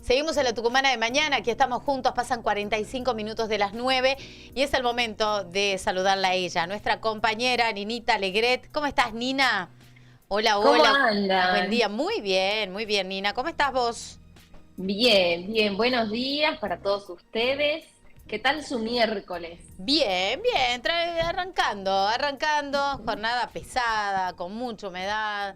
Seguimos en la Tucumana de mañana, aquí estamos juntos, pasan 45 minutos de las 9 y es el momento de saludarla a ella, nuestra compañera Ninita Legret. ¿Cómo estás, Nina? Hola, ¿Cómo hola. Buen andan? día, muy bien, Nina. ¿Cómo estás vos? Bien, bien, buenos días para todos ustedes. ¿Qué tal su miércoles? Bien, arrancando, jornada pesada, con mucha humedad,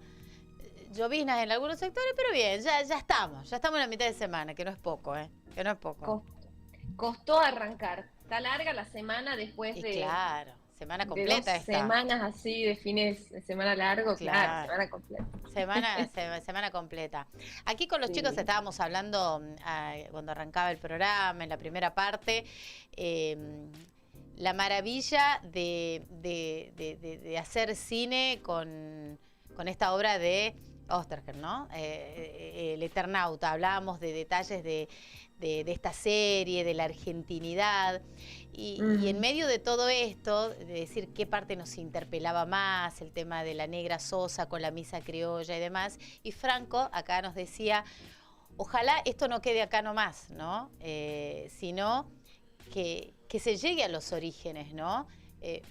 llovinas en algunos sectores, pero bien, ya estamos en la mitad de semana, que no es poco, que no es poco. Costó, costó arrancar. Está larga la semana después Y de, claro, semana de dos completa esta. semanas así de fines de semana largo, claro, Claro, semana completa. semana completa. Aquí con los chicos Sí. estábamos hablando cuando arrancaba el programa, en la primera parte, eh, la maravilla de hacer cine con esta obra de Oesterheld, ¿no? El Eternauta. Hablábamos de detalles de esta serie, de la argentinidad. Y en Mm. medio de todo esto, de decir qué parte nos interpelaba más, el tema de la negra Sosa con la misa criolla y demás, y Franco acá nos decía, ojalá esto no quede acá nomás, ¿no? Sino que se llegue a los orígenes, ¿no?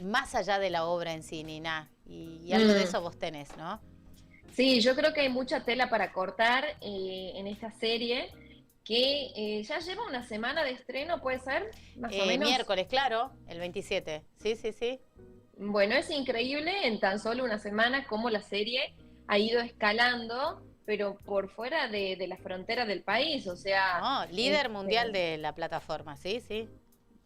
Más allá de la obra en sí, Nina. Y algo de Mm. eso vos tenés, ¿no? Sí, yo creo que hay mucha tela para cortar en esta serie que ya lleva una semana de estreno, ¿puede ser? Más o menos. Miércoles, claro, el 27. Sí, sí, sí. Bueno, es increíble en tan solo una semana cómo la serie ha ido escalando, pero por fuera de la frontera del país. O sea, No, líder mundial de la plataforma, sí, sí.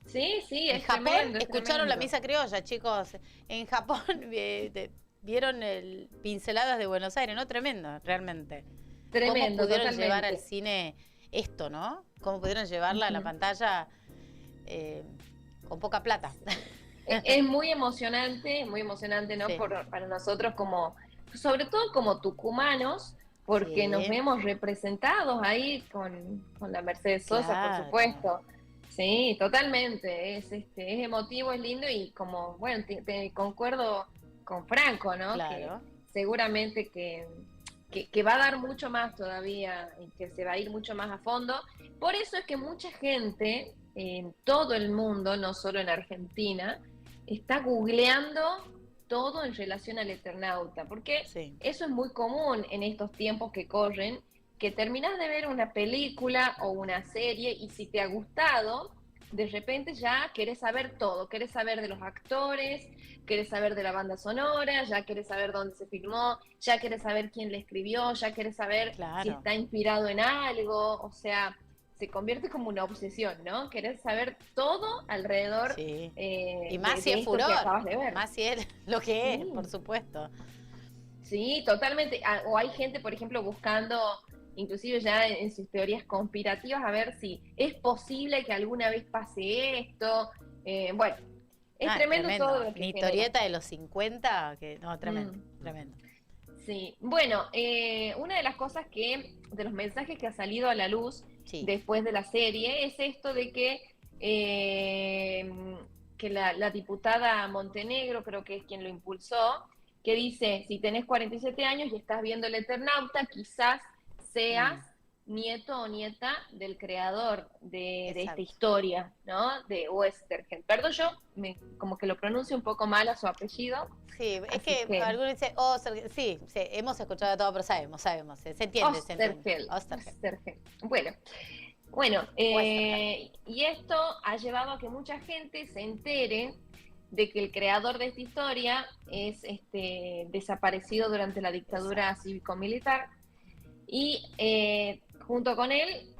sí, sí, En es Japón tremendo, es escucharon la tremendo. misa criolla, chicos. En Japón vieron pinceladas de Buenos Aires, ¿no? Tremendo, realmente. ¿Cómo Tremendo, pudieron llevar al totalmente. cine esto, no? ¿Cómo pudieron llevarla a la Ujú. pantalla eh, con poca plata? Es muy emocionante, ¿no? Sí, Para nosotros como, sobre todo como tucumanos, porque nos sí, vemos representados ahí con la Mercedes Sosa, por claro. supuesto. Sí, totalmente. Es emotivo, es lindo y como, bueno, te concuerdo con Franco, ¿no? Que Claro. seguramente que va a dar mucho más todavía y que se va a ir mucho más a fondo. Por eso es que mucha gente en todo el mundo, no solo en Argentina, está googleando todo en relación al Eternauta, porque Sí. eso es muy común en estos tiempos que corren, que terminas de ver una película o una serie y si te ha gustado, de repente ya querés saber todo, querés saber de los actores, querés saber de la banda sonora, ya querés saber dónde se filmó, ya querés saber quién le escribió, ya querés saber si Claro. está inspirado en algo, o sea, se convierte como una obsesión, ¿no? Querés saber todo alrededor Sí. Y más si de es esto que furor, acabas de ver. más si es lo que es, por Sí, supuesto. sí, totalmente. O hay gente, por ejemplo, buscando, inclusive ya en sus teorías conspirativas, a ver si es posible que alguna vez pase esto. Bueno, es Ah, tremendo todo tremendo. lo que Una genera. historieta de los 50, que no, tremendo, Mm. tremendo. Sí, bueno, una de las cosas de los mensajes que ha salido a la luz Sí. después de la serie, es esto de que la diputada Montenegro, creo que es quien lo impulsó, que dice, si tenés 47 años y estás viendo el Eternauta, quizás seas Mm, nieto o nieta del creador de esta exacto. historia, ¿no? De Westergel. Perdón, como que lo pronuncio un poco mal a su apellido, Sí, es así que que algunos dicen, oh, sí, sí, hemos escuchado todo, pero sabemos, se entiende, se entiende. Ostergel, Ostergel, Ostergel. Bueno, Westergel. y esto ha llevado a que mucha gente se entere de que el creador de esta historia es desaparecido durante la dictadura Exacto. cívico-militar y junto con él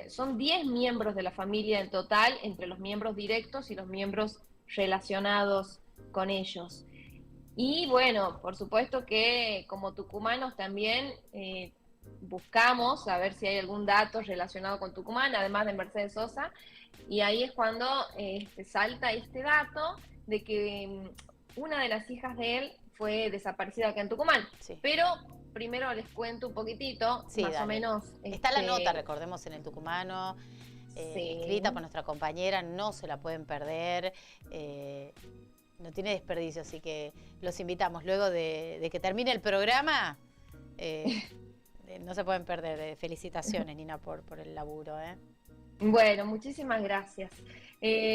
son 10 miembros de la familia en total, entre los miembros directos y los miembros relacionados con ellos. Y bueno, por supuesto que como tucumanos también buscamos a ver si hay algún dato relacionado con Tucumán, además de Mercedes Sosa, y ahí es cuando salta este dato de que una de las hijas de él fue desaparecida acá en Tucumán. Sí, Pero primero les cuento un poquitito, sí, más o dale. menos, Está la nota, recordemos, en el Tucumano, escrita por sí. nuestra compañera, no se la pueden perder. eh, no tiene desperdicio, así que los invitamos luego de que termine el programa. eh, no se pueden perder. Felicitaciones, Nina, por el laburo, ¿eh? Bueno, muchísimas gracias.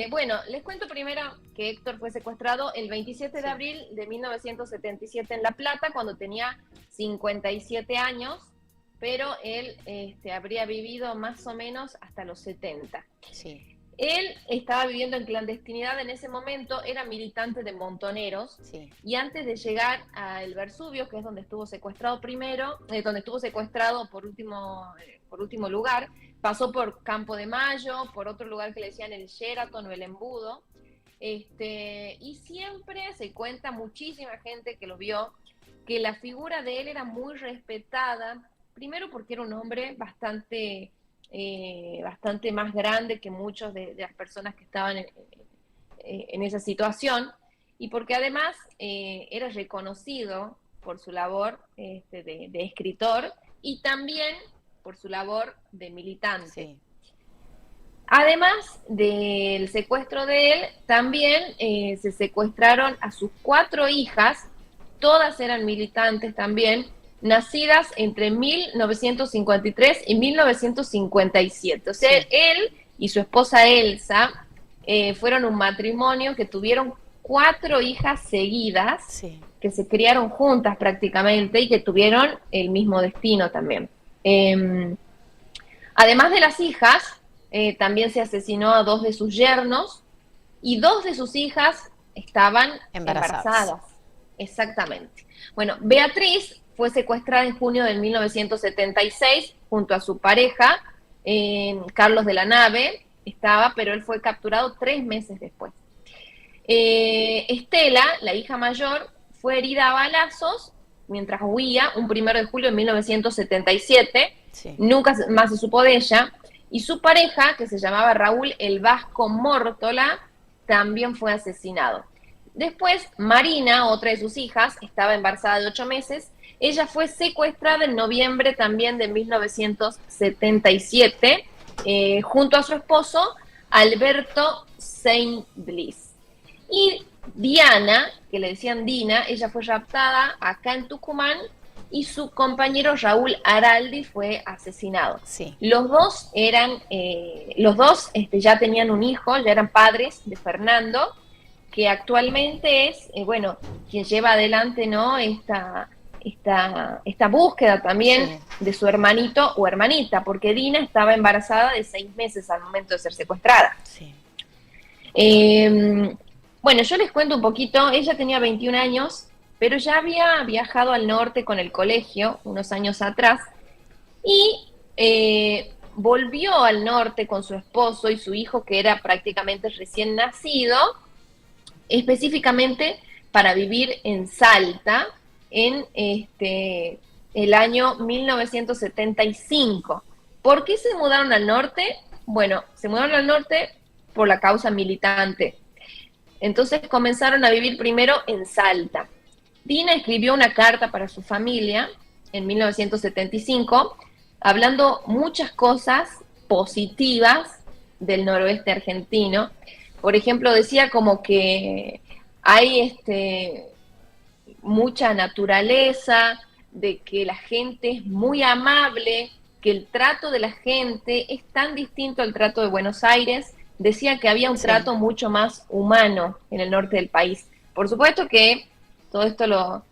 Bueno, les cuento primero que Héctor fue secuestrado el 27 de abril de 1977 en La Plata, cuando tenía 57 años, pero él habría vivido más o menos hasta los 70. Sí. Él estaba viviendo en clandestinidad en ese momento, era militante de Montoneros, y antes de llegar a El Versubio, que es donde estuvo secuestrado primero, donde estuvo secuestrado por último lugar, pasó por Campo de Mayo, por otro lugar que le decían el Sheraton o el Embudo, y siempre se cuenta, muchísima gente que lo vio, que la figura de él era muy respetada, primero porque era un hombre bastante más grande que muchos de las personas que estaban en esa situación, y porque además era reconocido por su labor de escritor y también por su labor de militante. Sí. Además del secuestro de él, también se secuestraron a sus 4 hijas, todas eran militantes también, nacidas entre 1953 y 1957. O sea, él y su esposa Elsa fueron un matrimonio que tuvieron 4 hijas seguidas, que se criaron juntas prácticamente y que tuvieron el mismo destino también. Además de las hijas, también se asesinó a 2 de sus yernos y 2 de sus hijas estaban embarazadas. Exactamente. Bueno, Beatriz fue secuestrada en junio de 1976 junto a su pareja, Carlos de la Nave, pero él fue capturado 3 meses después. Estela, la hija mayor, fue herida a balazos mientras huía un 1 de julio de 1977. Nunca más se supo de ella. Y su pareja, que se llamaba Raúl el Vasco Mórtola, también fue asesinado. Después, Marina, otra de sus hijas, estaba embarazada de 8 meses. Ella fue secuestrada en noviembre también de 1977, junto a su esposo, Alberto Saint-Bliss. Y Diana, que le decían Dina, ella fue raptada acá en Tucumán y su compañero Raúl Araldi fue asesinado. Los dos ya tenían un hijo, ya eran padres de Fernando, que actualmente es, quien lleva adelante, ¿no?, esta búsqueda también de su hermanito o hermanita, porque Dina estaba embarazada de 6 meses al momento de ser secuestrada. Bueno, yo les cuento un poquito. Ella tenía 21 años, pero ya había viajado al norte con el colegio unos años atrás y volvió al norte con su esposo y su hijo, que era prácticamente recién nacido, específicamente para vivir en Salta en el año 1975. ¿Por qué se mudaron al norte? Bueno, se mudaron al norte por la causa militante. Entonces comenzaron a vivir primero en Salta. Dina escribió una carta para su familia en 1975, hablando muchas cosas positivas del noroeste argentino. Por ejemplo, decía como que hay mucha naturaleza, de que la gente es muy amable, que el trato de la gente es tan distinto al trato de Buenos Aires. Decía que había un trato mucho más humano en el norte del país. Por supuesto que todo esto lo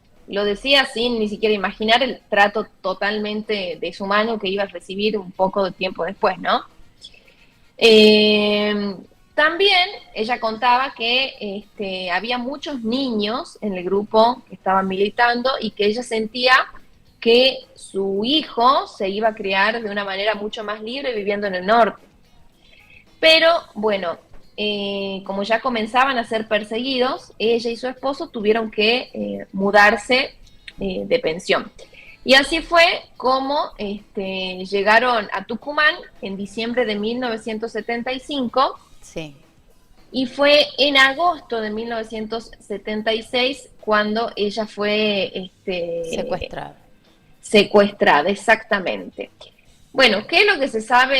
decía sin ni siquiera imaginar el trato totalmente deshumano que iba a recibir un poco de tiempo después, ¿no? También ella contaba que había muchos niños en el grupo que estaban militando y que ella sentía que su hijo se iba a criar de una manera mucho más libre viviendo en el norte. Pero, bueno, como ya comenzaban a ser perseguidos, ella y su esposo tuvieron que mudarse de pensión. Y así fue como llegaron a Tucumán en diciembre de 1975. Y fue en agosto de 1976 cuando ella fue secuestrada, exactamente. Bueno, ¿qué es lo que se sabe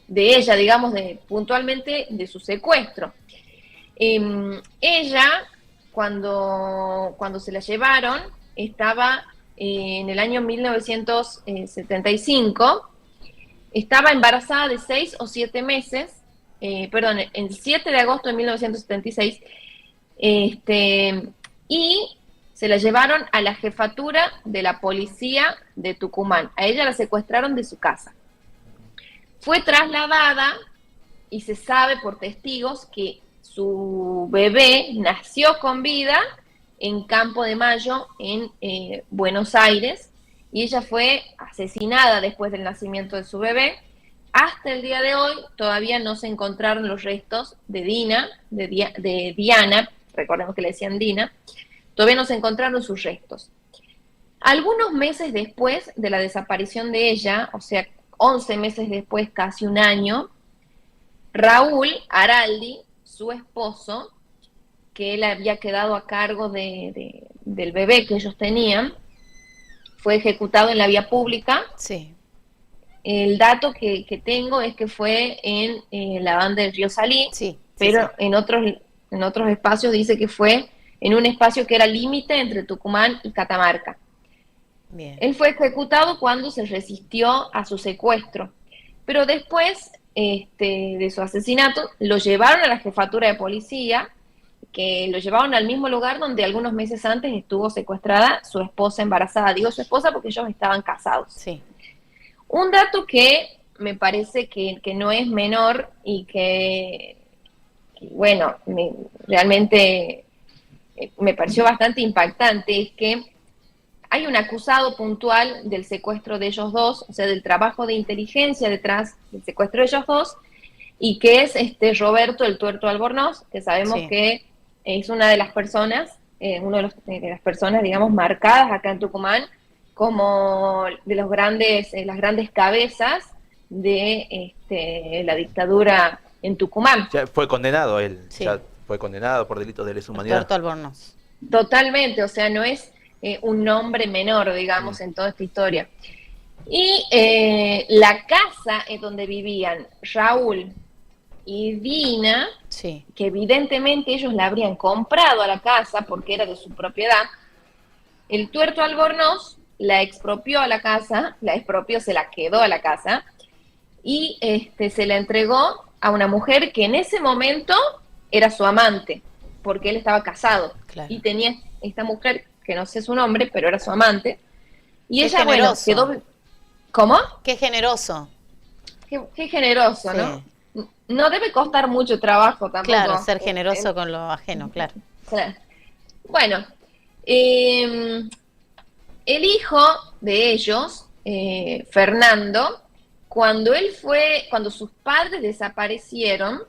de ella, digamos, puntualmente de su secuestro? Ella, cuando se la llevaron, estaba en el año 1975, estaba embarazada de 6 o 7 meses, perdón, el 7 de agosto de 1976, y se la llevaron a la jefatura de la policía de Tucumán. A ella la secuestraron de su casa. Fue trasladada y se sabe por testigos que su bebé nació con vida en Campo de Mayo, en Buenos Aires, y ella fue asesinada después del nacimiento de su bebé. Hasta el día de hoy todavía no se encontraron los restos de Diana, recordemos que le decían Dina, todavía no se encontraron sus restos. Algunos meses después de la desaparición de ella, o sea, 11 meses después, casi un año, Raúl Araldi, su esposo, que él había quedado a cargo del bebé que ellos tenían, fue ejecutado en la vía pública. Sí. El dato que tengo es que fue en la banda del Río Salí, sí, pero sí. En otros espacios dice que fue en un espacio que era límite entre Tucumán y Catamarca. Bien. Él fue ejecutado cuando se resistió a su secuestro, pero después de su asesinato lo llevaron a la jefatura de policía, que lo llevaron al mismo lugar donde algunos meses antes estuvo secuestrada su esposa embarazada. Digo su esposa porque ellos estaban casados. Sí. Un dato que me parece que no es menor y bueno, realmente me pareció bastante impactante, es que hay un acusado puntual del secuestro de ellos dos, o sea, del trabajo de inteligencia detrás del secuestro de ellos dos, y que es Roberto el Tuerto Albornoz, que sabemos que es una de las personas, de las personas, digamos, marcadas acá en Tucumán como de las grandes cabezas de la dictadura en Tucumán. Ya fue condenado él, ya fue condenado por delitos de lesa humanidad. Tuerto Albornoz. Totalmente, o sea, no es un nombre menor, digamos, en toda esta historia. Y la casa en donde vivían Raúl y Dina, que evidentemente ellos la habrían comprado a la casa porque era de su propiedad, el Tuerto Albornoz la expropió a la casa, se la quedó a la casa, y se la entregó a una mujer que en ese momento era su amante, porque él estaba casado, y tenía esta mujer, que no sé su nombre, pero era su amante, y ella, bueno, quedó... ¿Cómo? Qué generoso. Qué generoso, ¿no? No debe costar mucho trabajo tampoco. Claro, ser generoso con lo ajeno, claro. Bueno, el hijo de ellos, Fernando, cuando sus padres desaparecieron,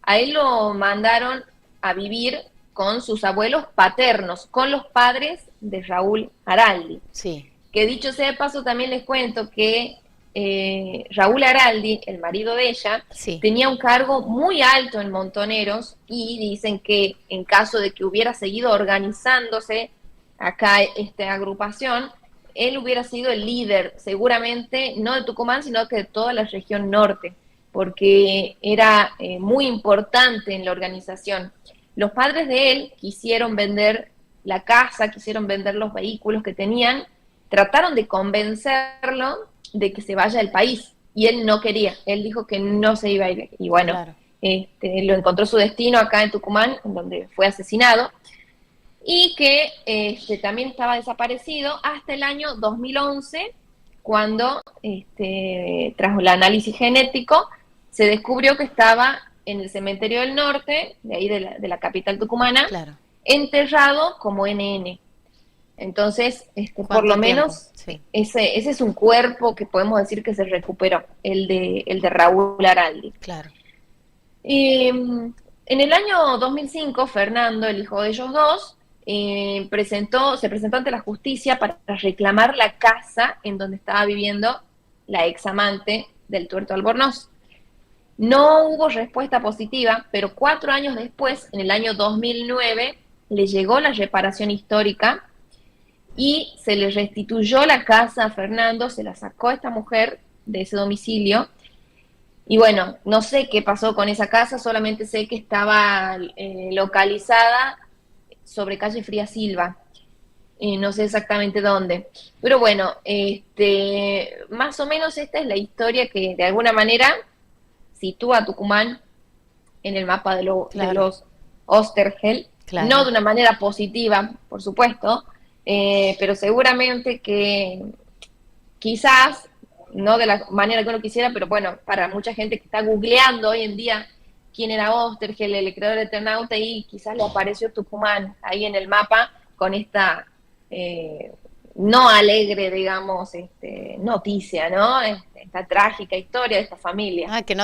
a él lo mandaron a vivir con sus abuelos paternos, con los padres de Raúl Araldi. Sí. Que dicho sea de paso, también les cuento que Raúl Araldi, el marido de ella, tenía un cargo muy alto en Montoneros, y dicen que en caso de que hubiera seguido organizándose acá esta agrupación, él hubiera sido el líder, seguramente no de Tucumán, sino que de toda la región norte, porque era muy importante en la organización. Los padres de él quisieron vender la casa, quisieron vender los vehículos que tenían, trataron de convencerlo de que se vaya del país, y él no quería, él dijo que no se iba a ir, y bueno, lo encontró su destino acá en Tucumán, donde fue asesinado, y que también estaba desaparecido hasta el año 2011, cuando tras el análisis genético se descubrió que estaba en el cementerio del norte, de ahí de la capital tucumana, enterrado como NN. Entonces, por lo menos, ese es un cuerpo que podemos decir que se recuperó, el de Raúl Araldi. Claro. En el año 2005, Fernando, el hijo de ellos dos, se presentó ante la justicia para reclamar la casa en donde estaba viviendo la examante del Tuerto Albornoz. No hubo respuesta positiva, pero 4 años después, en el año 2009, le llegó la reparación histórica y se le restituyó la casa a Fernando, se la sacó a esta mujer de ese domicilio. Y bueno, no sé qué pasó con esa casa, solamente sé que estaba localizada sobre calle Fría Silva. no sé exactamente dónde. Pero bueno, más o menos esta es la historia que de alguna manera sitúa a Tucumán en el mapa de los Osterheld, no de una manera positiva, por supuesto, pero seguramente que quizás, no de la manera que uno quisiera, pero bueno, para mucha gente que está googleando hoy en día quién era Osterheld, el creador de Eternauta, y quizás le apareció Tucumán ahí en el mapa con esta no alegre, digamos, noticia, ¿no? Esta trágica historia de esta familia. Que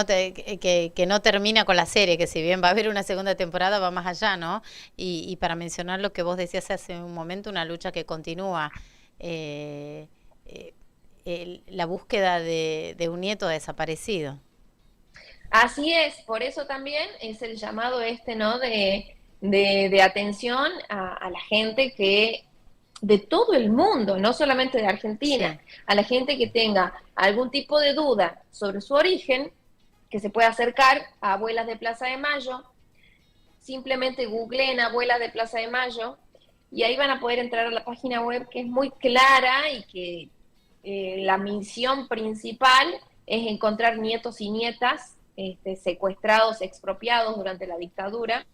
no termina con la serie, que si bien va a haber una segunda temporada, va más allá, ¿no? Y para mencionar lo que vos decías hace un momento, una lucha que continúa, la búsqueda de un nieto desaparecido. Así es, por eso también es el llamado ¿no? de atención a la gente que de todo el mundo, no solamente de Argentina, sí, a la gente que tenga algún tipo de duda sobre su origen, que se pueda acercar a Abuelas de Plaza de Mayo, simplemente googleen Abuelas de Plaza de Mayo y ahí van a poder entrar a la página web, que es muy clara y que la misión principal es encontrar nietos y nietas secuestrados, expropiados durante la dictadura.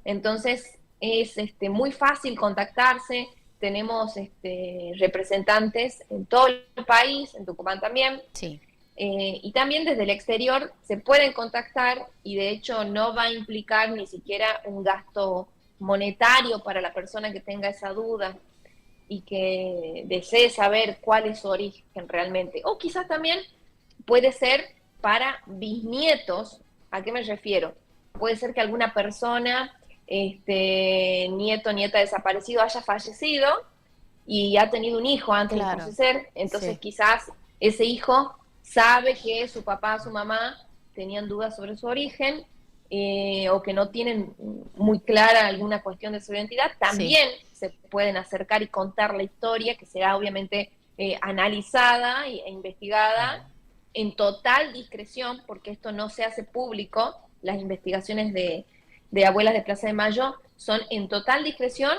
Entonces es muy fácil contactarse. Tenemos representantes en todo el país, en Tucumán también. Sí. Y también desde el exterior se pueden contactar y de hecho no va a implicar ni siquiera un gasto monetario para la persona que tenga esa duda y que desee saber cuál es su origen realmente. O quizás también puede ser para bisnietos. ¿A qué me refiero? Puede ser que alguna persona, nieto, nieta desaparecido, haya fallecido y ha tenido un hijo antes de fallecer, entonces sí, quizás ese hijo sabe que su papá, su mamá tenían dudas sobre su origen, o que no tienen muy clara alguna cuestión de su identidad, también sí, se pueden acercar y contar la historia, que será obviamente analizada e investigada en total discreción, porque esto no se hace público. Las investigaciones de Abuelas de Plaza de Mayo son en total discreción,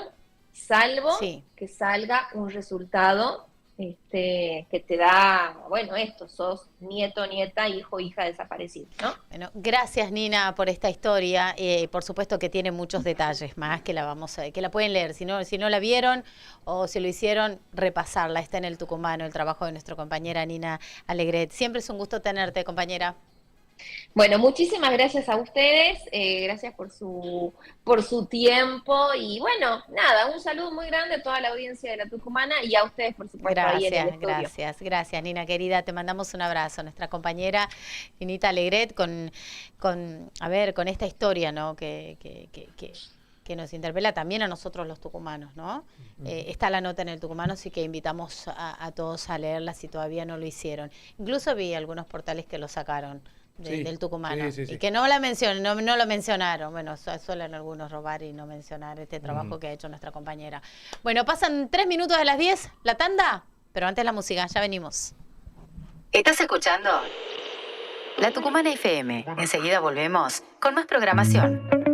salvo sí, que salga un resultado que te da, bueno, sos nieto, nieta, hijo, hija desaparecido, ¿no? Bueno, gracias Nina por esta historia, por supuesto que tiene muchos detalles más que la pueden leer, si no la vieron o si lo hicieron, repasarla, está en el Tucumano, el trabajo de nuestra compañera Nina Alegret. Siempre es un gusto tenerte, compañera. Bueno, muchísimas gracias a ustedes, gracias por su tiempo y bueno, nada, un saludo muy grande a toda la audiencia de La Tucumana y a ustedes, por supuesto, ahí en el estudio. Gracias, Nina querida, te mandamos un abrazo, nuestra compañera Ninita Alegret con esta historia, ¿no? que nos interpela también a nosotros los tucumanos, ¿no? Está la nota en el Tucumano, así que invitamos a todos a leerla si todavía no lo hicieron. Incluso vi algunos portales que lo sacaron del Tucumano, sí. Y que no lo mencionaron. Bueno, suelen algunos robar y no mencionar este trabajo que ha hecho nuestra compañera. Bueno, pasan 3 minutos de las 10, la tanda, pero antes la música, ya venimos. ¿Estás escuchando? La Tucumana FM. Enseguida volvemos con más programación.